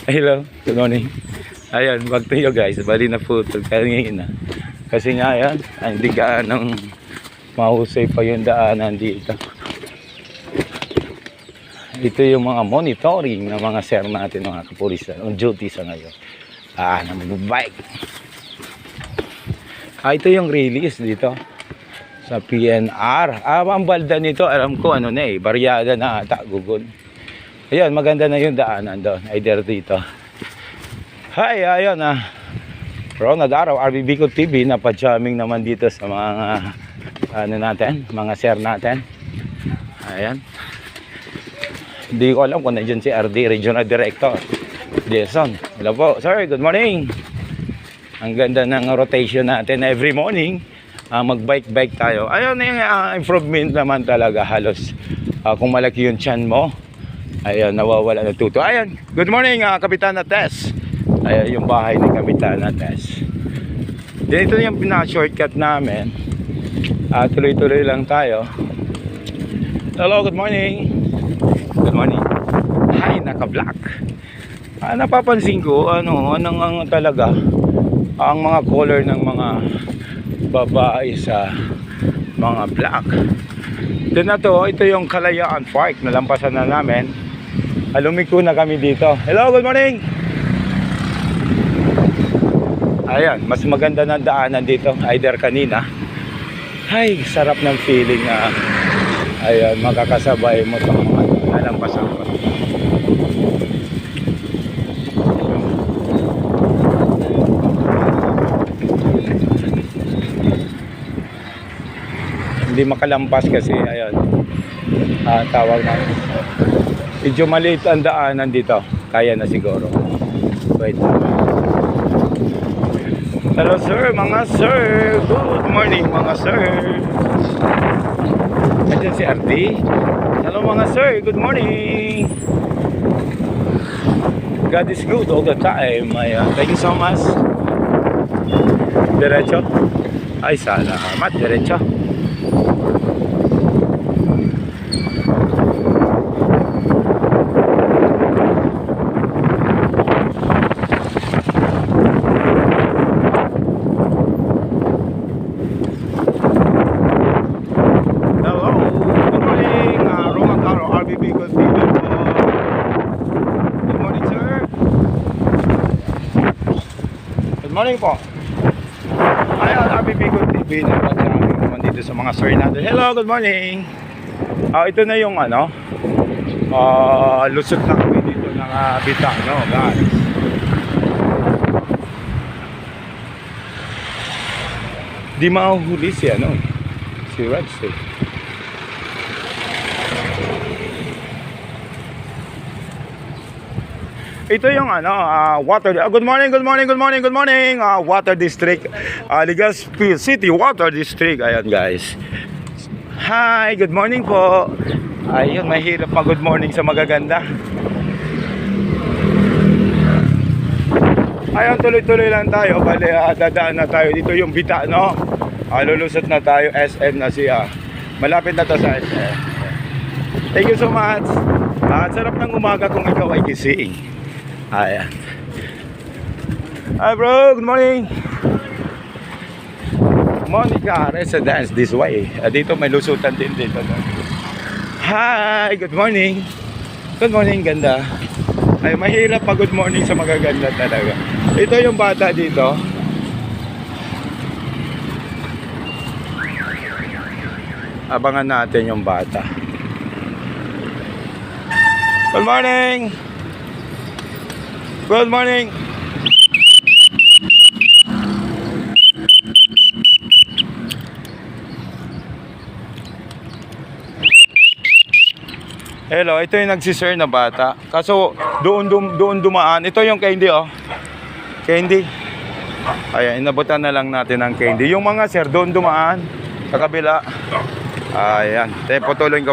Hello, good morning. Ayan, back to you guys. Bali na putol kanina. Kasi nga yan, hindi gaanong mahusay pa yung daanan dito. Ito yung mga monitoring ng mga sir natin, mga kapulisan on duty sa ngayon. Na mag-bike. Ito yung release dito sa PNR. Ang balda nito, alam ko ano na baryada na ata, gugon. Ayun, maganda na yung daanan doon. Either dito. Hi, ayun Ronald Araw, RB Bicol TV. Napajamming naman dito sa mga mga sir natin. Ayan. Hindi ko alam kung nandiyan si RD, Regional Director Jason. Hello po, sir, good morning. Ang ganda ng rotation natin every morning. Mag-bike tayo. Ayun yung improvement naman talaga halos. Kung malaki yung tiyan mo, ayun, nawawala ng tuto. Ayun, good morning, Kapitana Tess. Ayun yung bahay ni Kapitana Tess. Dito yung pinaka-shortcut namin. Tuloy-tuloy lang tayo. Hello, good morning. Good morning. Hi, naka-black. Napapansin ko, anong talaga, ang mga color ng mga babae sa mga black. Then ito yung Kalayaan Park. Nalampasan na namin. Lumiko na kami dito. Hello, good morning. Ayan, mas maganda na daanan dito. Either kanina. Ay, sarap ng feeling na ayan, makakasabay mo itong mga nalampasan ko. Hindi makalampas kasi ayun, tawag na medyo maliit ang daanan dito. Kaya na siguro. Wait. Hello sir, mga sir. Good morning mga sir. Ayan si RD. Hello mga sir, good morning. God is good all the time. Thank you so much. Diretso. Ay, salamat. Diretso. Morning po. Ayan, RB Bicol TV. Napajamming naman dito sa mga sir natin. Hello, good morning. Ito na yung lusot na kami dito ng Bitang, no, guys. Di mahuhuli si si Rex Ito yung water. Good morning. Water District, Legazpi City Water District. Ayan guys. Hi, good morning po. Ayun, mahirap mag-good morning sa magaganda. Ayun, tuloy-tuloy lang tayo. Bali, dadaan na tayo. Dito yung Bita, no? Lulusot na tayo. SM na siya. Malapit na to sa SM. Thank you so much. Sarap ng umaga kung ikaw ay gising. Ayan. Hi bro, good morning. Monica Residence this way. Dito may lusutan din dito. Hi, good morning. Good morning, ganda. Ay, mahirap pag good morning sa magaganda talaga. Ito yung bata dito. Abangan natin yung bata. Good morning. Good morning. Hello, ito yung nagsisir na bata. Kaso doon dumaan. Ito yung candy, oh. Candy. Ayan, inabutan na lang natin ang candy. Yung mga sir doon dumaan sa kabila. Ayan, patuloy ko mo.